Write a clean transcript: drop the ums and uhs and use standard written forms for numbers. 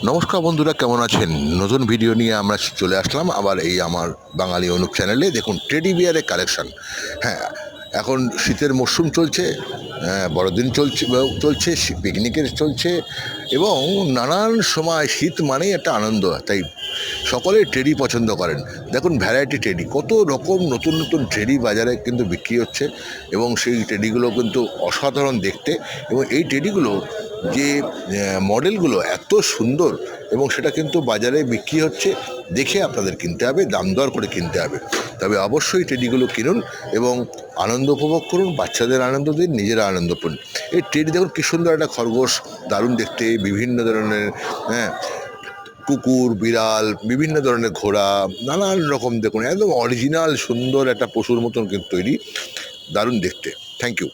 নমস্কার বন্ধুরা, কেমন আছেন? নতুন ভিডিও নিয়ে আমরা চলে আসলাম আবার এই আমার বাঙালি অনুপ চ্যানেলে। দেখুন, টেডি বিয়ারের কালেকশন। হ্যাঁ, এখন শীতের মরশুম চলছে, বড়দিন চলছে, পিকনিকের চলছে, এবং নানান সময় শীত মানেই একটা আনন্দ, তাই সকলেই টেডি পছন্দ করেন। দেখুন, ভ্যারাইটি টেডি, কত রকম নতুন নতুন টেডি বাজারে কিন্তু বিক্রি হচ্ছে, এবং সেই টেডিগুলো কিন্তু অসাধারণ দেখতে। এবং এই টেডিগুলো যে মডেলগুলো এত সুন্দর, এবং সেটা কিন্তু বাজারে বিক্রি হচ্ছে, দেখে আপনাদের কিনতে হবে, দাম দর করে কিনতে হবে। তবে অবশ্যই টেডিগুলো কিনুন এবং আনন্দ উপভোগ করুন, বাচ্চাদের আনন্দ দিন, নিজেরা আনন্দ পান। এই টেডি দেখুন কী সুন্দর একটা খরগোশ, দারুণ দেখতে, বিভিন্ন ধরনের, হ্যাঁ, কুকুর, বিড়াল, বিভিন্ন ধরনের ঘোড়া, নানান রকম, দেখুন একদম অরিজিনাল সুন্দর একটা পশুর মতন কিন্তু তৈরি, দারুণ দেখতে। Thank you.